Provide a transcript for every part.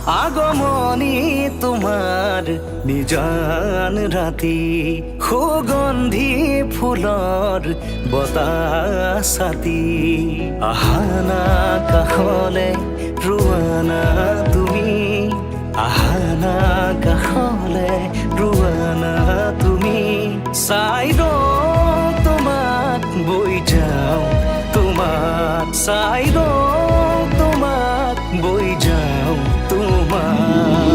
আগমনী তোমাৰ নিজান ৰাতি সুগন্ধি ফুলৰ বতাহ ছাতি আহানা কাষলে ৰোৱানা তুমি আহানা কাষলে ৰোৱানা তুমি চাই ৰওঁ তোমাক বৈ যাওঁ তোমাক চাই ৰওঁ তোমাক বৈ যাওঁ তোমাক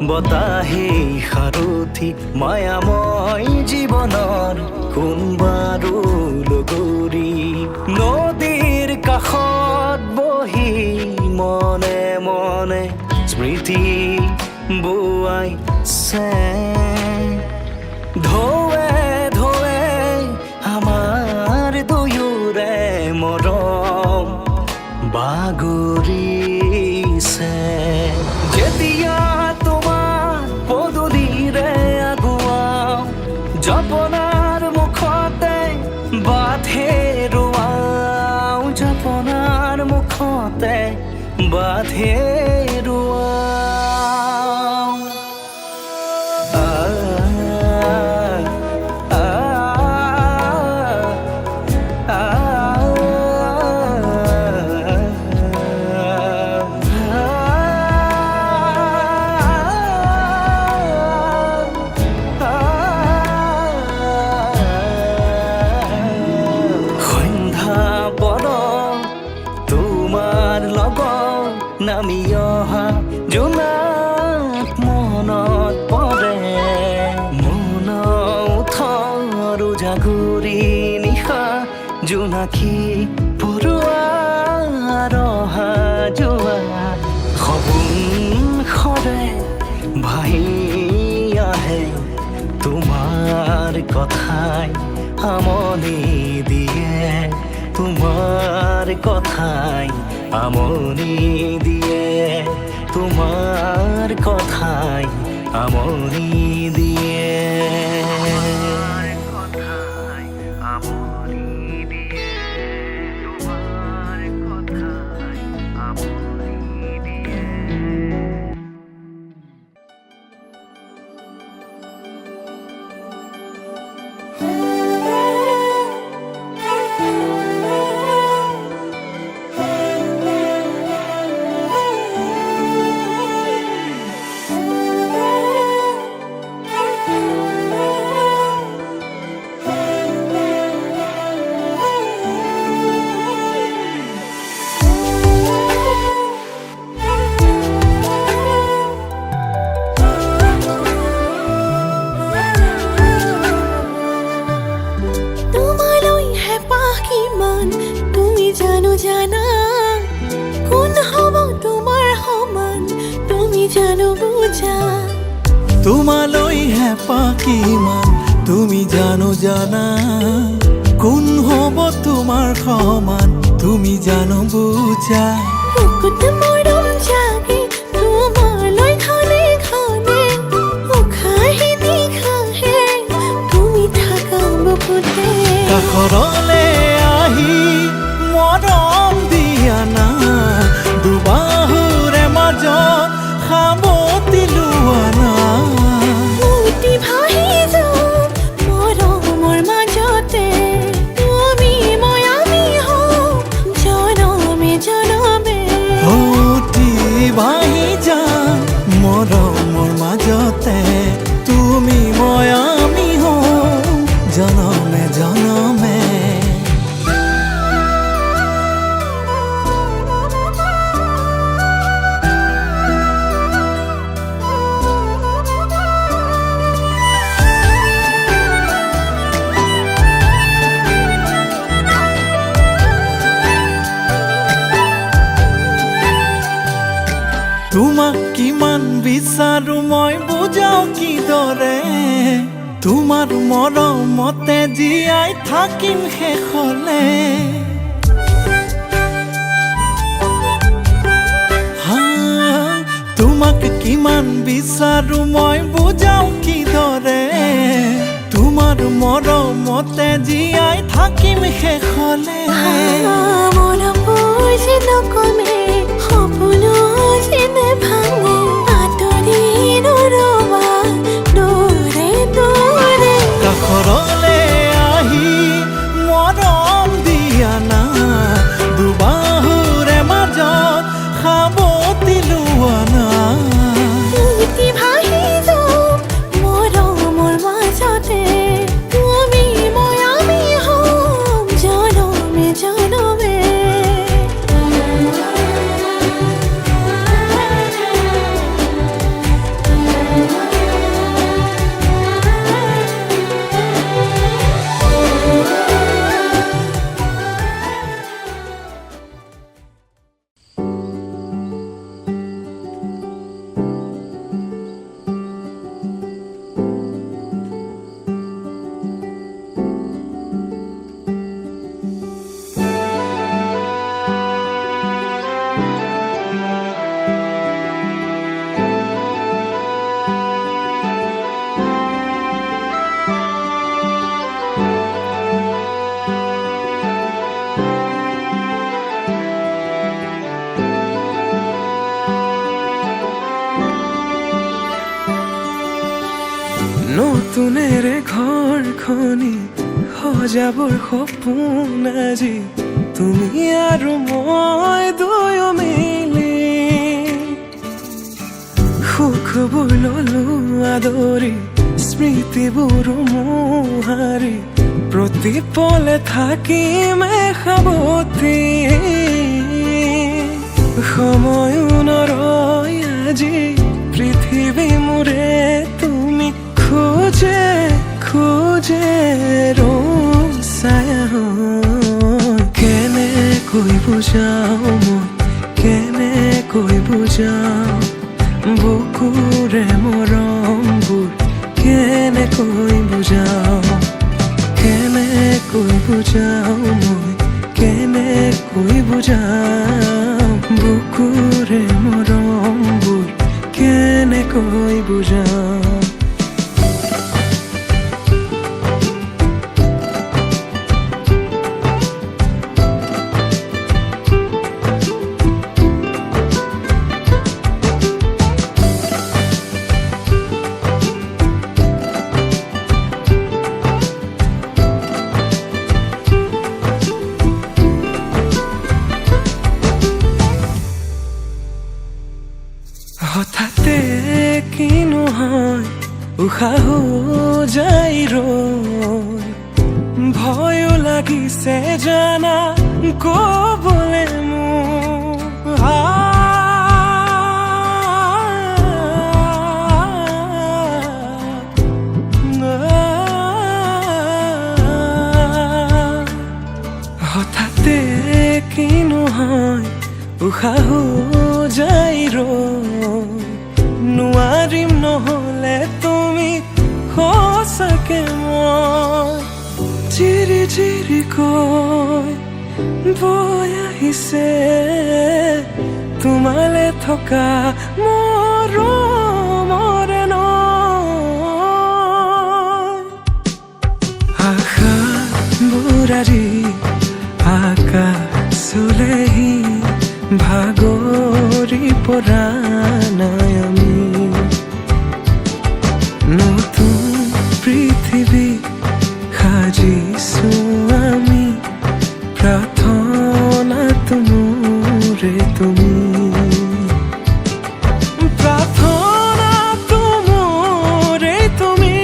বতাহে সাৰথি মায়াময় জীৱনৰ কোনবাৰো লগৰী নদীৰ কাষত বহি মনে মনে স্মৃতি বোৱাইছে ঢৌৱে ঢৌৱে আমাৰ দুয়োৰে মৰম বাগৰিছে যেতিয়া জপনাৰ মুখতে বাঁধে ৰোৱাওঁ জপনাৰ মুখতে বাঁধে ৰোৱাওঁ নামি অহা জোনাক মনত পৰে মন উঠৰ জাগুৰি নিশা জোনাকী পৰুৱাৰ অহা যোৱা সপোন সৰে ভাহি আহে তোমাৰ কথাই আমনি দিয়ে তোমাৰ কথাই আমনি দিয়ে তোমাৰ কথাই আমনি দিয়ে জানা কোন হব তোমাৰ সমান তুমি জানো বুজা তোমালৈ হেঁপাহ কিমান তুমি জানো জানা কোন হব তোমাৰ সমান তুমি জানো বুজা বুকুত মৰম জাগে তোমালৈ খানে খানে উশাহে নিশাহে তুমি থাকা বুকুতে কাষৰলে আহি মৰম দিয়া না দুবাহুৰে মাজত সাৱটি লোৱা না মুটি ভাহি যাওঁ মৰমৰ মাজতে তুমি মই আমি হওঁ জনমে জনমে মুটি ভাহি যাওঁ মৰমৰ মাজতে তুমি মই আমি হওঁ জনমে জনমে তোমাক কিমান বিচাৰো মই বুজাও কিদৰে তোমাৰ মৰমতে জীয়াই থাকিম শেষলে তোমাক কিমান বিচাৰো মই বুজাও কিদৰে তোমাৰ মৰমতে জীয়াই থাকিম শেষলে মৰমৰ যে নকমে সপোনো যে নেভাঙে আঁতৰি নৰবা দূৰে দূৰে কাষৰলে আহি মৰম দিয়া না দুবাহুৰে মাজত সাৱটি লোৱা না উটি ভাহি যাম মৰমৰ মাজতে তুমি মই আমি হম জনমে জনমে নতুনেৰে ঘৰখনি সজাবৰ সপোন আজি তুমি আৰু মই দুয়ো মিলি সুখবোৰ ললো আদৰি স্মৃতিবোৰ মোহাৰি প্ৰতি পলে থাকিম সাৱতি সময়ো নৰয় আজি পৃথিৱী মোৰে তুমি খোজে খোজে ৰচায়া কেনেকৈ বুজাও মই কেনেকৈ বুজাও বুকুৰে মৰমবোৰ কেনেকৈ বুজাও কেনেকৈ বুজাও মই কেনেকৈ বুজাও বুকুৰে মৰমবোৰ কেনেকৈ বুজাও হঠাতে কিনো হয় উশাহ যাই ৰৈ ভয়ো লাগিছে জানা কবলে মোৰ হঠাতে কিনো হয় উশাহ যাই ৰৈ নোৱাৰিম নহলে তুমি সঁচাকে মই চিৰি চিৰি কৈ বৈ আহিছে তোমালে থকা মৰমৰে নৈ আশাবোৰ আজি আকাশলেহি ভাগৰি পৰা নাই আমি নতুন পৃথিৱী সাজিছো আমি প্ৰাৰ্থনাটো মোৰে তুমি প্ৰাৰ্থনাটো মোৰে তুমি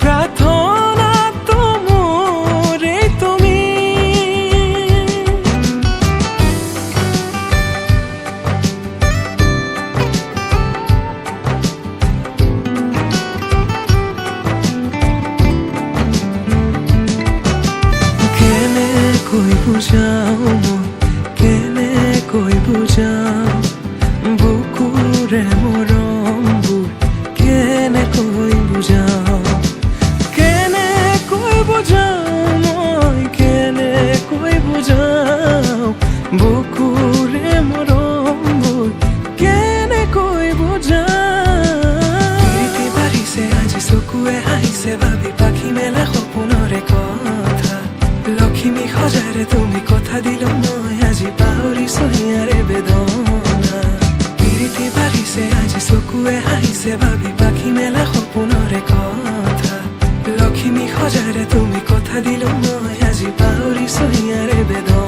প্ৰাৰ্থনাটো মোৰে তুমি বুজাও মই কেনেকৈ বুজাও বুকুৰে মৰমবোৰ কেনেকৈ বুজাওঁ কেনেকৈ বুজাওঁ বুকুৰে মৰমবোৰ কেনেকৈ বুজাওঁ প্ৰীতি বাঢ়িছে আজি চকুৱে হাঁহিছে ভাবি পাখি মেলা সপোনৰে কথা লক্ষ্মী সজাৰে তুমি কথা দিলো মই আজি পাহৰিছো হিয়াৰে বেদনা প্ৰীতি বাঢ়িছে আজি চকুৱে হাঁহিছে ভাবি পাখি মেলা সপোনৰে কথা লক্ষ্মী সজাৰে তুমি কথা দিলো মই আজি পাহৰিছো হিয়াৰে বেদনা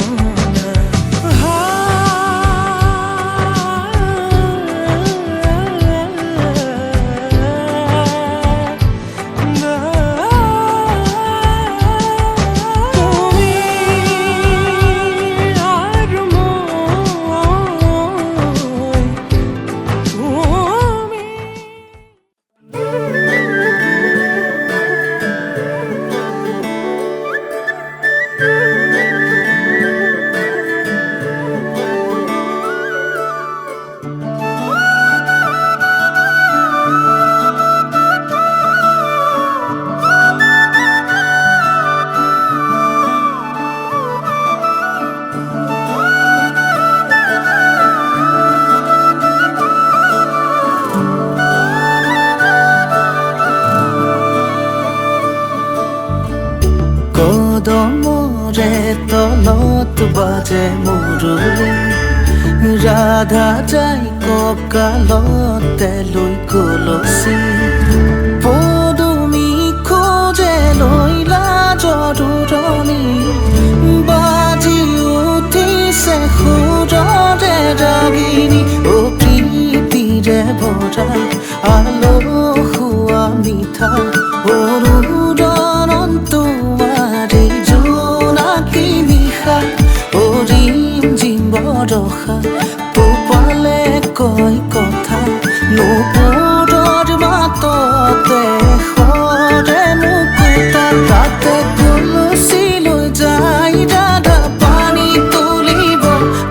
কদমৰে তলত বাজে মুৰুলি ৰাধা যাই কঁকালতে লৈ কলচি পদুমি খোজে লৈ লাজৰুৰণি বাজি উঠিছে সুৰৰে ৰাগিনী অ প্ৰীতিৰে ভৰা আলসুৱা মিঠা অৰুণন তোমাৰে জোনাকী নিশা অৰিম জিম বৰষা তোপালে কয় কথা নুপুৰৰ মাততে সৰে নুকুতা তাতে তুলসী লৈ যাই ৰাধা পানী তুলিব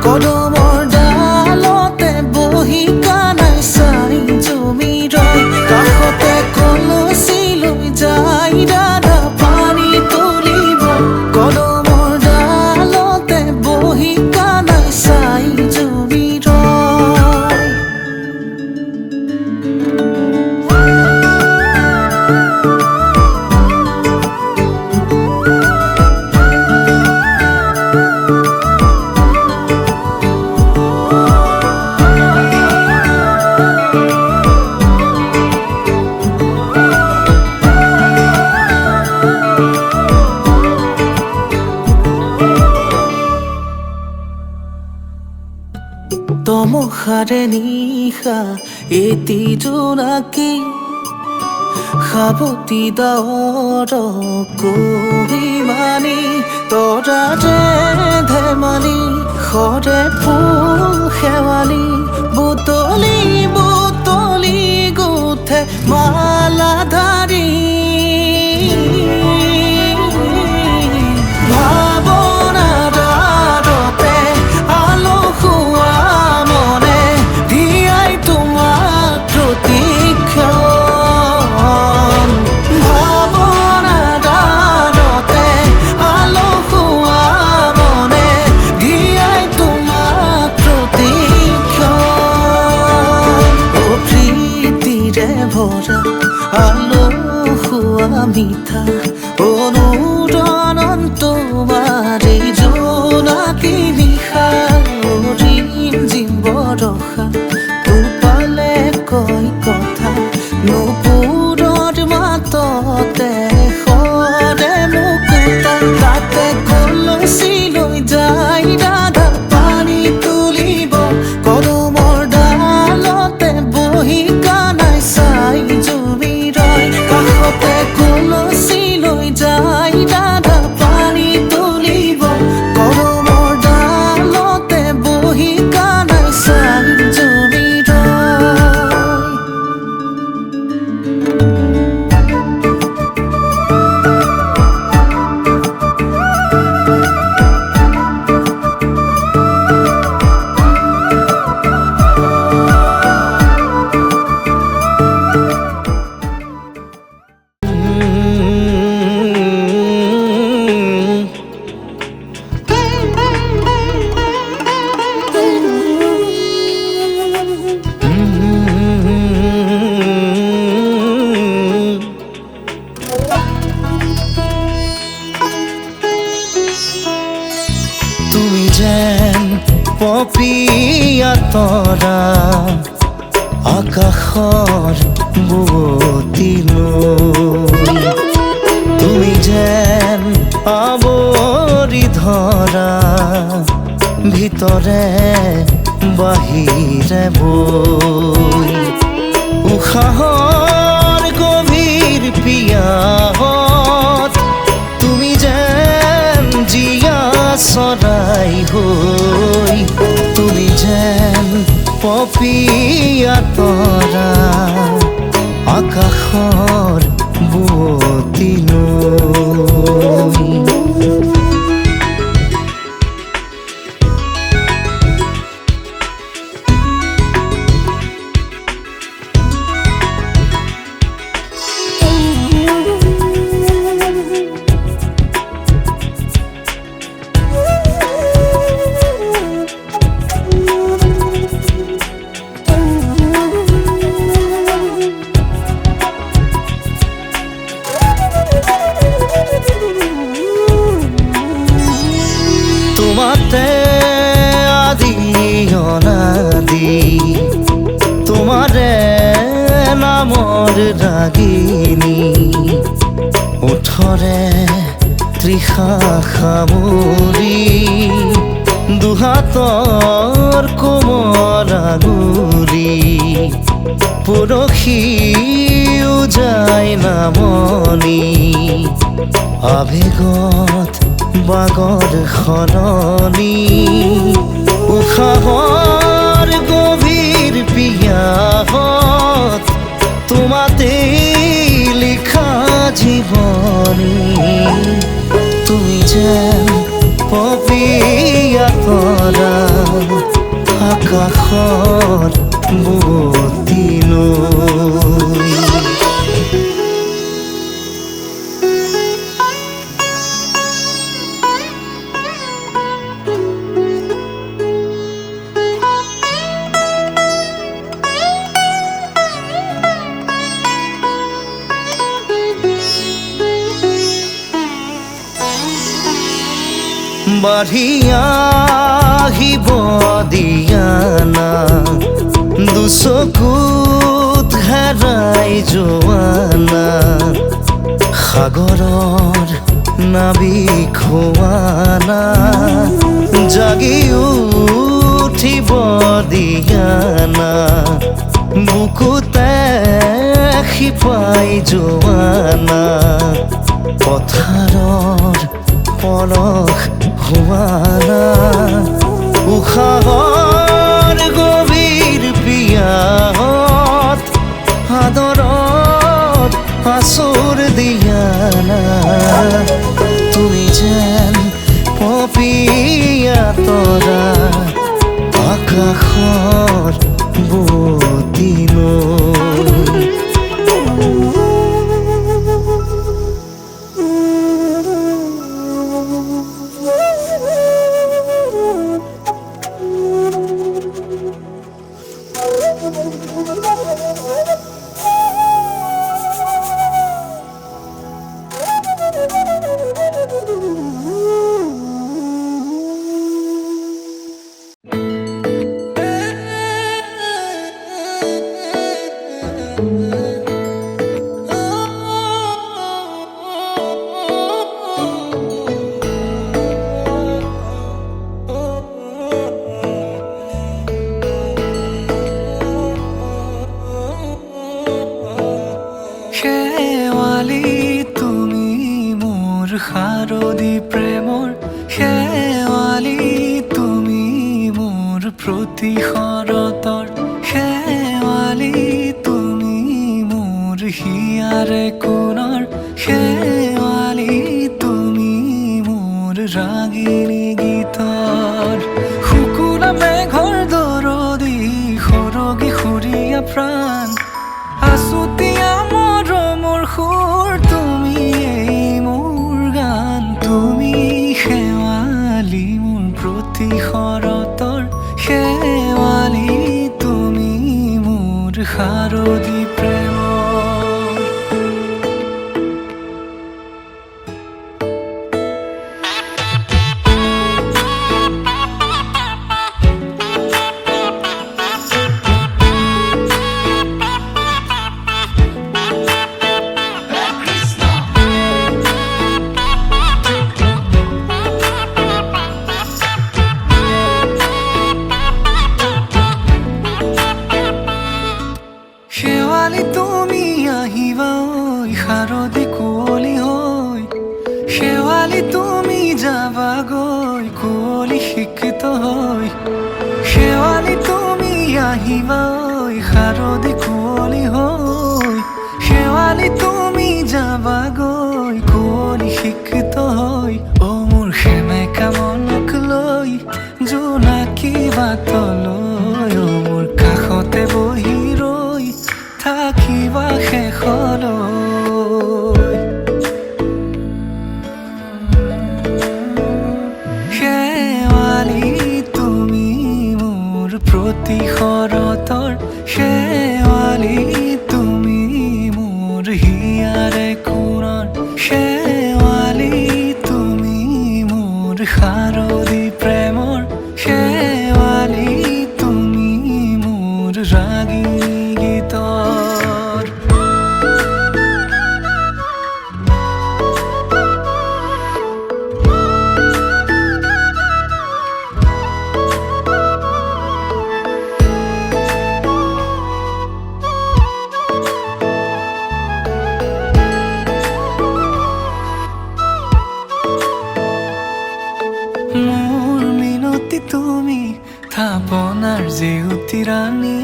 কদমৰ ডালতে বহি কানাই চাই জুমি ৰয় কাষতে কলচী লৈ যাই ৰাধা পানী তুলিব কদমৰ ডালতে বহি কানাই চাই জুমি ৰয় তমসাৰে নিশা এটি জোনাকী সাৱতি ডাৱৰ কহিমানি তৰাৰে ধেমালি সৰে ফুল শেৱালি বুটলি বুটলি গুঠে মালাধাৰী ভাৱনাতে আলসুৱা মনে দিয়াই তোমাক প্ৰতিক্ষণ ভাৱনাতে আলসুৱা মনে দিয়াই তোমাক প্ৰতিক্ষণ অ প্ৰীতিৰে ভৰা আলসুৱা মিঠা অনুৰণন তোমাৰে জোনাকী নিশা অৰিম জিম বৰষা তোপালে কয় কথা নুপুৰৰ মাততে সৰে নুকুতা তাতে কলচী লৈ যাই ৰাধা পানী তুলিব কদমৰ ডালতে বহি কানাই চাই জুমি ৰয় কাষতে কলচী লৈ যাই ৰাধা পানী তুলিব কদমৰ ডালতে বহি কানাই চাই জুমি ৰয় বুৱতী নৈ তুমি যেন আৱৰি ধৰা ভিতৰে বাহিৰে বৈ উশাহৰ গভীৰ পিয়াহত তুমি যেন জীয়া চৰাই হৈ তুমি যেন পপীয়া তৰা আকাশৰ বুৱতী নৈ তোমাতে আদি অনাদি তোমাৰে নামৰ ৰাগিনী ওঠৰে তৃষা সামৰি দুহাতৰ কোমল আঙুলি পৰশি উজাই নামনি আবেগত বাগৰ সলনি উশাহৰ গভীৰ পিয়াহত তোমাতে লিখা জীৱনী তুমি যেন পপীয়া তৰা আকাশৰ বুৱতী নৈ বাঢ়ি আহিব দিয়ানা দুচকুত হেৰাই যোৱানা সাগৰৰ নাবিক হোৱানা জাগি উঠিব দিয়ানা বুকুতে শিপাই যোৱানা পথাৰৰ পলস হোৱানা উশাহৰ গভীৰ পিয়াহত আদৰত আচুৰ দিয়ানা তুমি যেন পপীয়া তৰা আকাশৰ বুৱতী নৈ শেৱালি তুমি মোৰ শাৰদী প্ৰেমৰ শেৱালি তুমি মোৰ প্ৰতি শৰতৰ শেৱালি তুমি মোৰ হিয়াৰে কোণৰ শেৱালি তুমি মোৰ ৰাগিনী গীতৰ শুকুলা মেঘৰ দৰদি সৰগী সুৰীয়া প্ৰাণ আছুতীয়া মৰমৰ সুৰ তুমি মোৰ গান তুমি শেৱালি মোৰ প্ৰতি শৰতৰ শেৱালি তুমি মোৰ শাৰদী প্ৰেমৰ আহিবা শেষলৈ। শেৱালি তুমি মোৰ প্ৰতি শৰতৰ, শেৱালি তুমি মোৰ হিয়াৰে কোণৰ, শেৱালি তুমি মোৰ শাৰদী প্ৰেমৰ, শেৱালি তুমি মোৰ ৰাগিনী গীতৰ। মোৰ মিনতি তুমি থাপনাৰ জেউতি ৰাণী,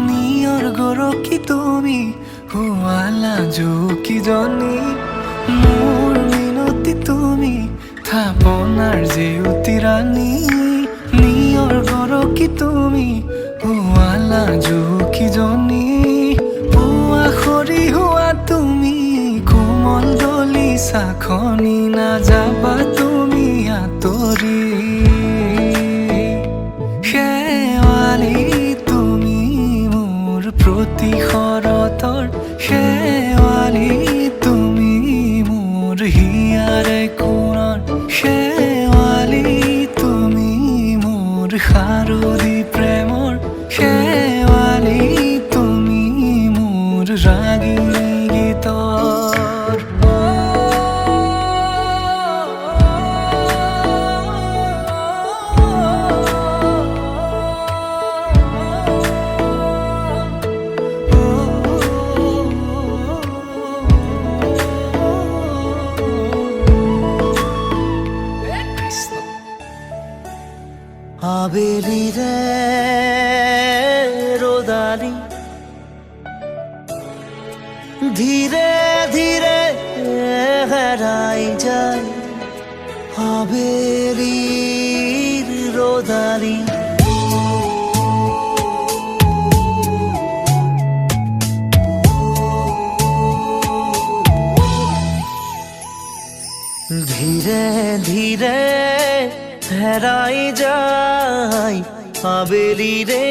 নিয়ৰ গৰকী তুমি শুৱালা জুকিজনী। মোৰ মিনতি তুমি থাপনাৰ জেউতি ৰাণী, নিয়ৰ গৰকী তুমি শুৱালা জুকিজনী। পুৱা সৰি হোৱা তুমি কোমল দলি চাখনি, নাযাবা তুমি আঁতৰি। শেৱালি তুমি মোৰ প্ৰতি শৰতৰ, শেৱালি তুমি মোৰ হিয়াৰে কোণৰ, শেৱালি তুমি মোৰ শাৰদী প্ৰেমৰ, শেৱালি তুমি মোৰ ৰাগিনী গীতৰ। আবেলিৰে ৰ'দালি ধীৰে ধীৰে হেৰাই যায়, আবেলিৰ ৰ'দালি ধীৰে ধীৰে হেৰাই যায়, আবেলিৰে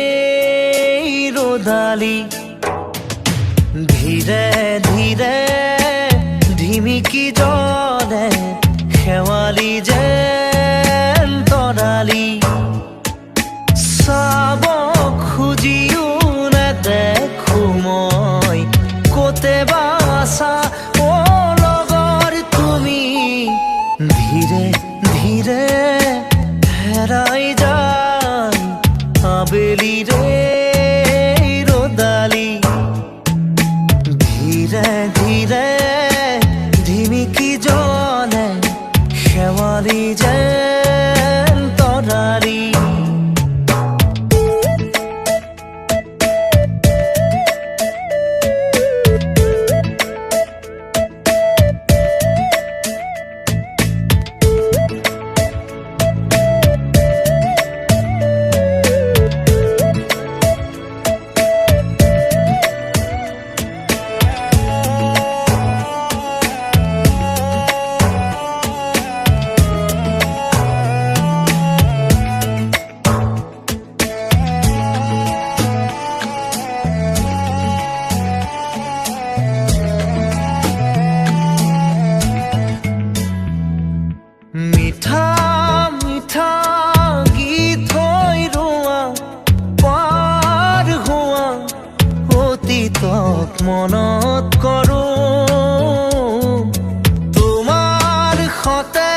ৰ'দালি ধীৰে ধীৰে ধিমিকি জ্বলে, শেৱালি যেন তৰালি। চাব খুজিও নেদেখো মই ক'তে বা আছা অ লগৰ তুমি, ধীৰে ধীৰে হেৰাই যায়, আবেলিৰে ৰ'দালি ধীৰে ধীৰে ধিমিকি জ্বলে, শেৱালি যেন তৰালি। মিঠা মিঠা গীত হৈ ৰোৱা পাৰ হোৱা অতীতক মনত কৰোঁ, তোমাৰ সতে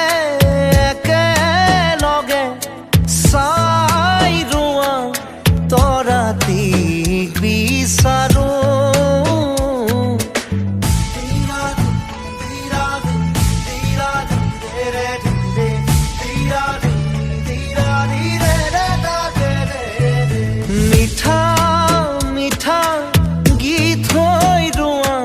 একেলগে চাই ৰোৱা তৰাটিক বিচাৰোঁ। মিঠা মিঠা গীত হৈ ৰোৱা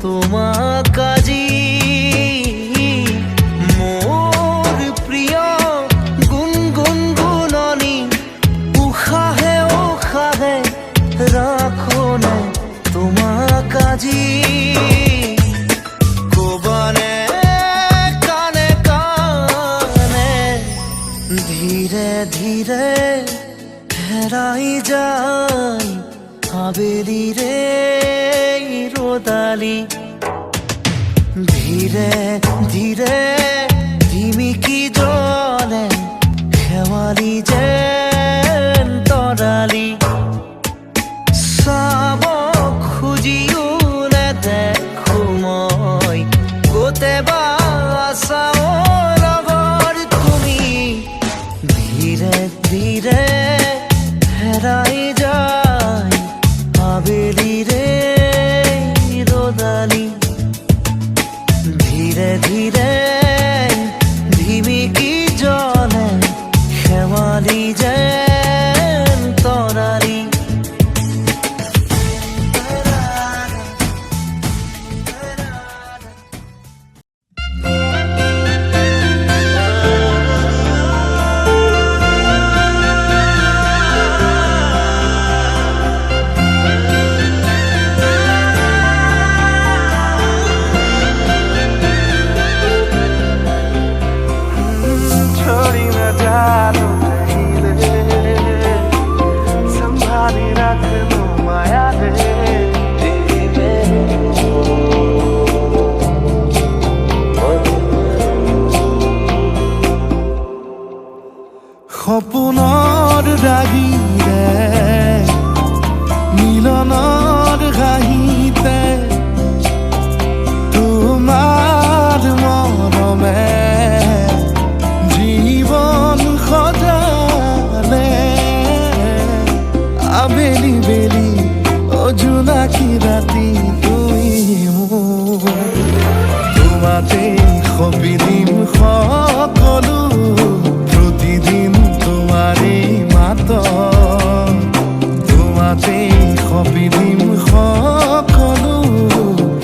তোমাক আজি মোৰ প্ৰিয় গুণগুণগুণনি উশাহে উশাহে ৰাখোনে তোমাক আজি কবানে কানে কানে ধীৰে ধীৰে হেৰাই যায় আবেলিৰে ৰ'দালি ধীৰে ধীৰে ধিমিকি জ্বলে শেৱালি যেন তৰালি চাব খুজিও নেদেখো মই ক'তে বা আছা অ লগৰ তুমি ধীৰে ধীৰে হেৰাই যায় আবেলিৰে ৰ'দালি ধীৰে ধীৰে ধিমিকি জ্বলে শেৱালি যেন তৰালি छोड़ी न जानो कहीं रे संभाली रख लो माया रे तेरी मेरी সপোনৰ ৰাগিৰে মিলনৰ ঘাঁহিতে তোমাৰ মৰমে জীৱন সজালে আবেলি বেলি অজোনাকি ৰাতি তুমি মোৰ তোমাতে সপিদিম সকলো প্ৰতিদিন তোমাৰে মাত তোমাতে সপিদিম সকলো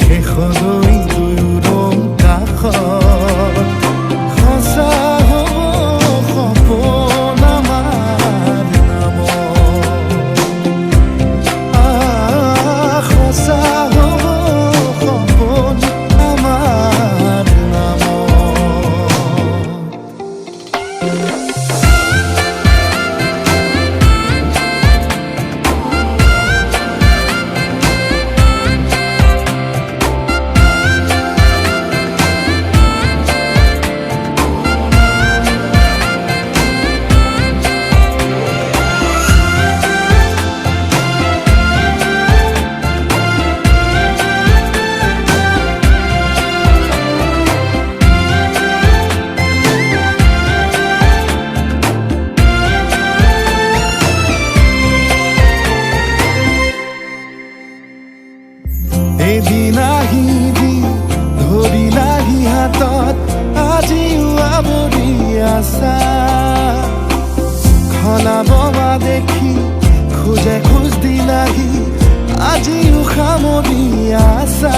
শেষলৈ দুয়োৰম কাষত সঁচা হ'ব সপোন আমাৰ নামত সঁচা হ'ব সপোন আমাৰ নামত এদিন আহিবি ধৰিলাহি হাতত আজিও আৱৰি আছা খলাবমা দেখি খোজে খোজ দিলাহি আজিও সামৰি আছা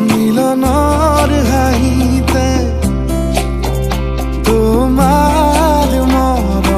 মিলনৰ হাঁহিতে তোমাৰ মৰম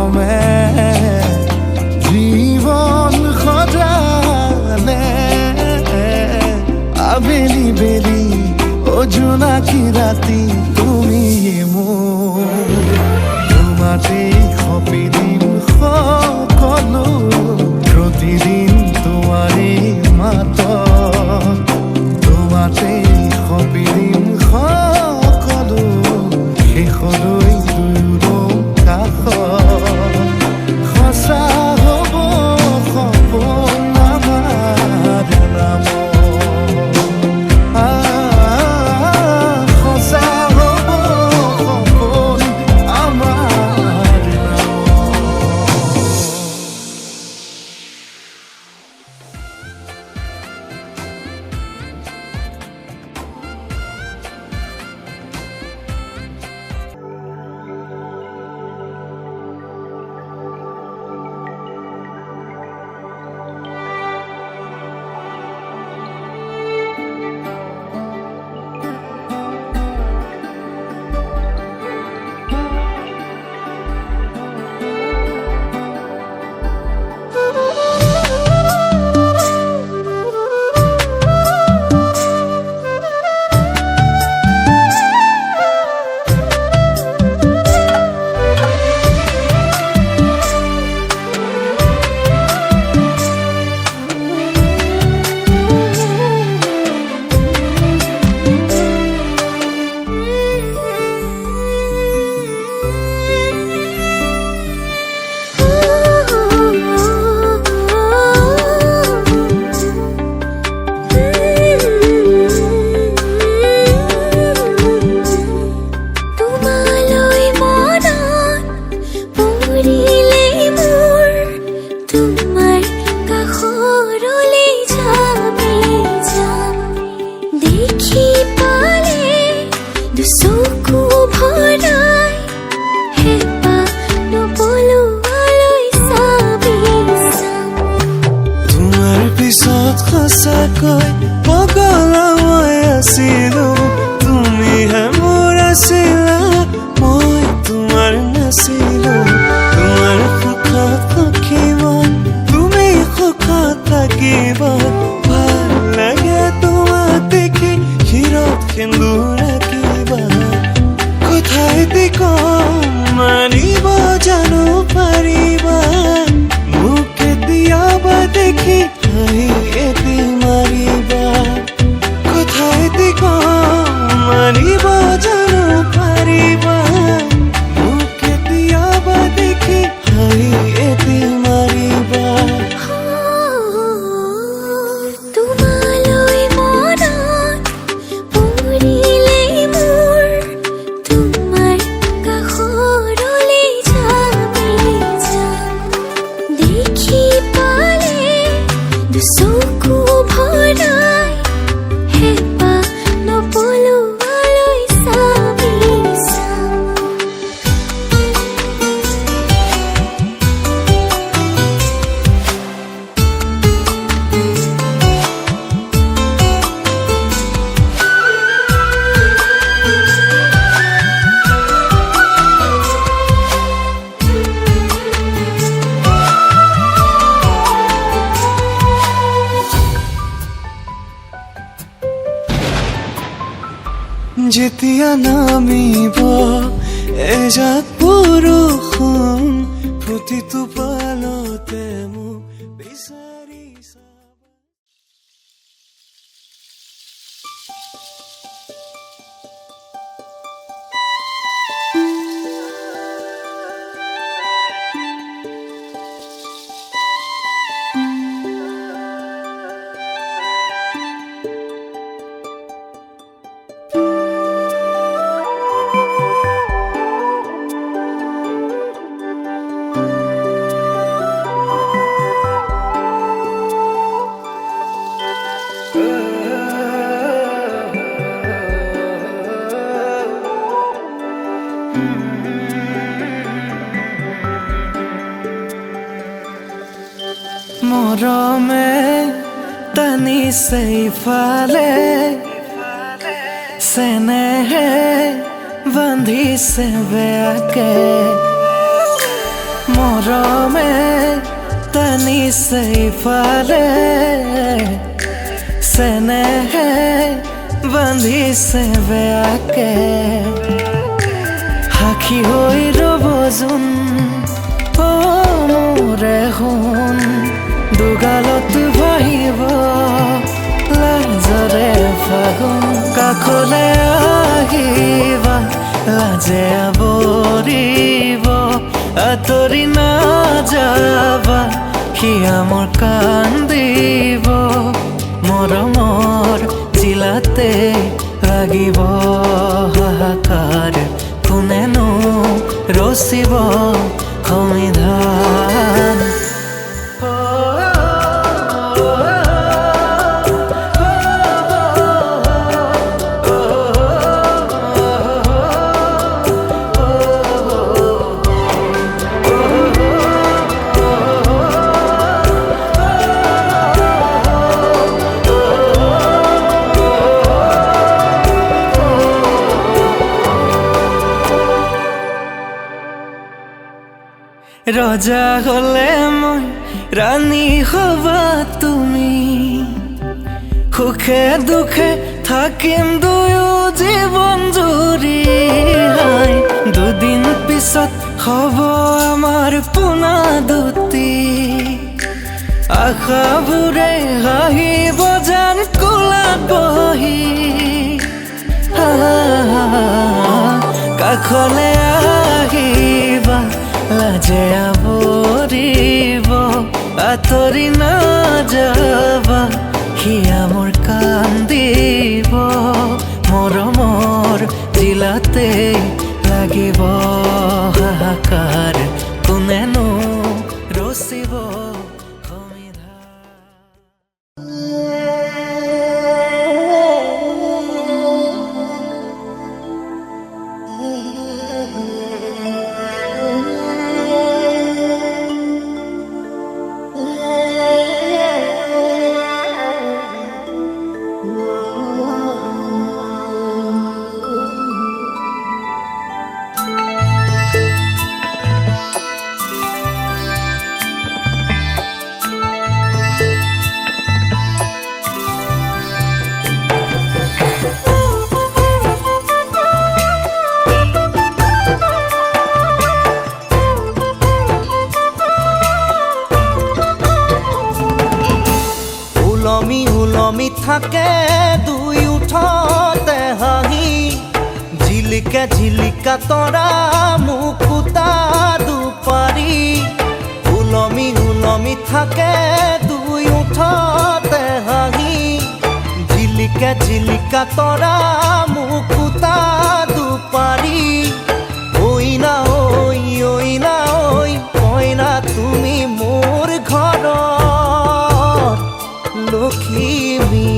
যেতিয়া নামিব এজাক বৰষুণ প্ৰতিটো পালতে মোক বিচাৰি মৰমে টানিছে ইফালে চেনেহে বান্ধিছে বেয়াকে মৰমে টানিছে ইফালে চেনেহে বান্ধিছে বেয়াকে সাক্ষী হৈ ৰ'ব যোন মোৰে সোণ দুগালত ভাহিব লাজৰে ফাগুন কাষলে আহিবা লাজে আৱৰিব আঁতৰি নাযাবা সিয়া মোৰ কান্দিব মৰমৰ জিলাতে লাগিব হাহাকাৰ কোনেনো ৰচিব সমিধান ৰজা হলে মই ৰাণী হবা তুমি সুখে দুখে থাকিম দুয়ো জীৱন জুৰি দুদিন পিছত হব আমাৰ পোনা দুটি আশাবোৰে হাঁহিব যেন কোলাত বহি কাষলে আহিবা লাজে আৱৰিব আঁতৰি নাযাবা সিয়া মোৰ কান্দিব মৰমৰ জিলাতে লাগিব হাহাকাৰ কোনেনো ৰচিব উলমি থাকে দুই উঠতে হাঁহি ঝিলিকা ঝিলিকা তৰা মুকুতা দুপাৰি উলমি থাকে দুই উঠতে হাঁহি ঝিলিকা ঝিলিকা তৰা মুকুতা দুপাৰি ঐ না ঐ কইনা তুমি মোৰ ঘৰত লখিমী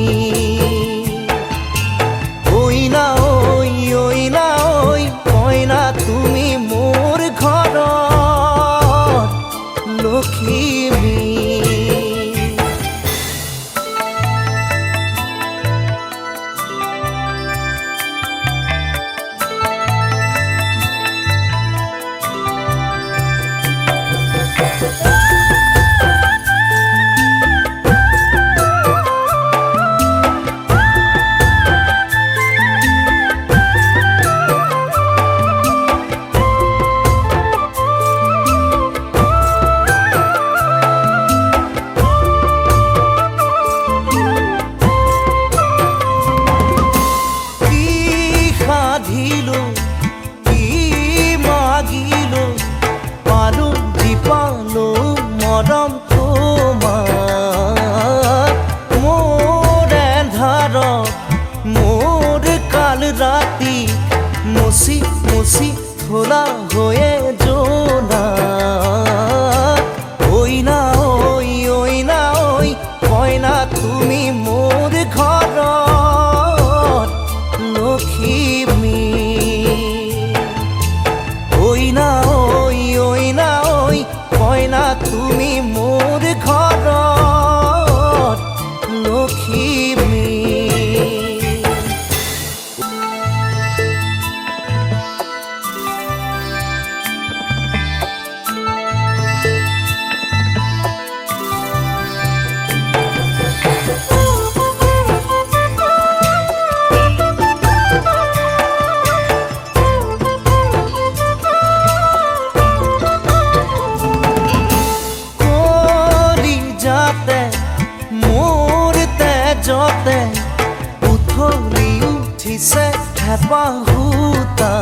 ঐ না ঐ কইনা তুমি মোৰ ঘৰত লখিমী হয়ে জোনা ওই না ওই ওই না ওই কয় না তুমি মোর ঘৰত লখিমী ওই না ওই ওই না ওই কয় না তুমি মোর ঘৰত লখিমী যতে উথলি উঠিছে হেঁপাহুতা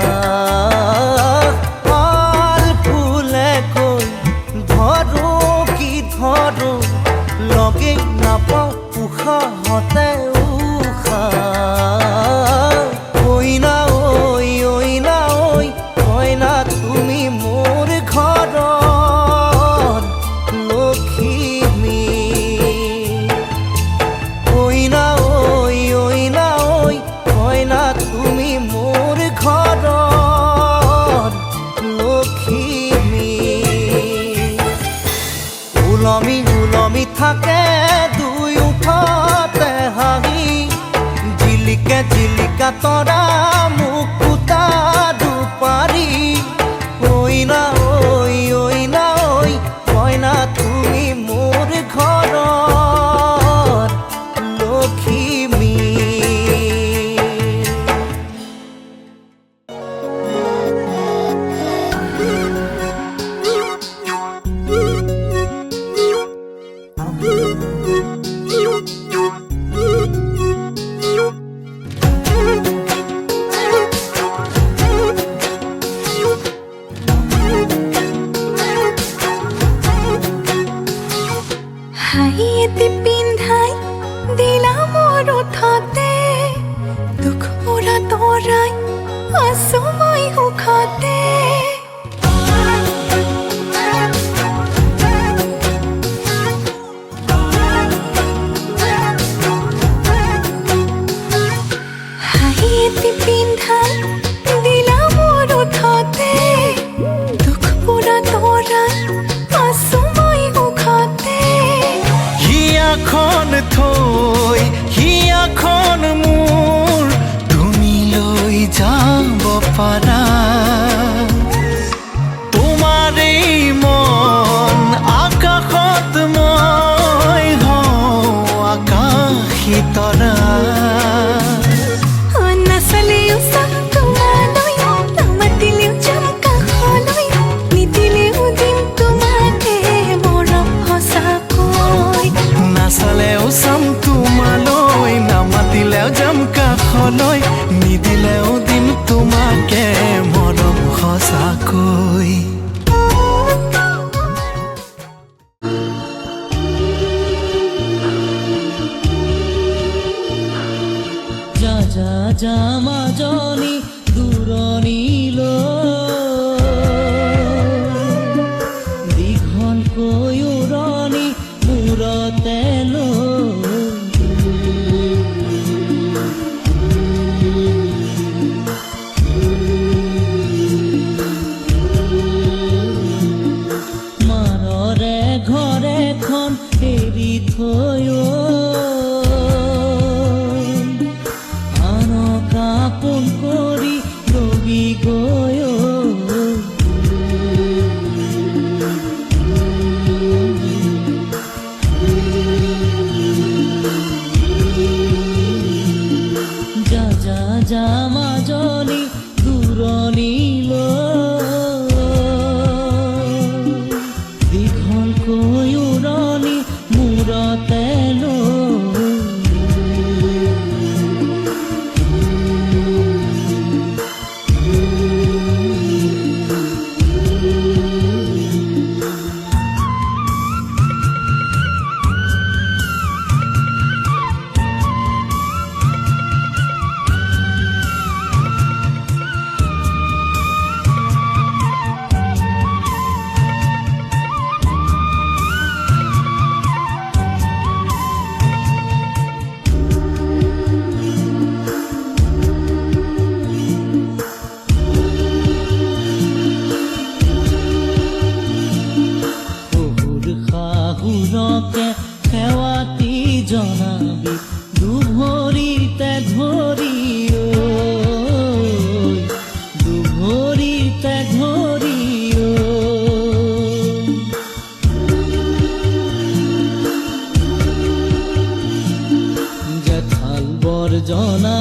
পাল ফুলে কৈ ধৰো কি ধৰো লগে নাপাওঁ উশাহতে উশাহ ঐ না ঐ ঐ না ঐ কয় না তুমি মোৰ ঘৰত লখিমী ওই না ওই ওই না ওই কয় না তুমি মোর ঘৰত লখিমী উলমি উলমি থাকে দুই উঠতে হাঁহি জিলিকে জিলিকা তৰা মুকুতা দুপাৰি ওই না ওই ওই না ওই কয় না তুমি মোৰ ঘৰত লখিমী হাঁহিয়েতে পিন্ধাই দিলা মোৰ ওঠতে দুখ মোৰা তৰাই আছো মই সুখতে হাঁহিয়েতে পিন্ধাই দিলা মোৰ ওঠতে দুখ মোৰা তৰাই আছো মই সুখতে হিয়াখন থৈ হিয়াখন মোৰ তুমি লৈ যাব পাৰা তোমাৰে মন আকাশত মই হওঁ আকাশী তৰা নাচালেও চাম তোমালৈ নামাতিলেও যাম কাষলৈ নিদিলেও দিম তোমাকে মৰম সঁচাকৈ নাচালেও চাম তোমালৈ নামাতিলেও যাম কাষলৈ নিদিলেও দিম তোমাকে মৰম সঁচাকৈ যা যা যা মাজনী দূৰণিলৈ দীঘলকৈ উৰণি মূৰতে মাৰৰে ঘৰেখন এৰি থৈ জনা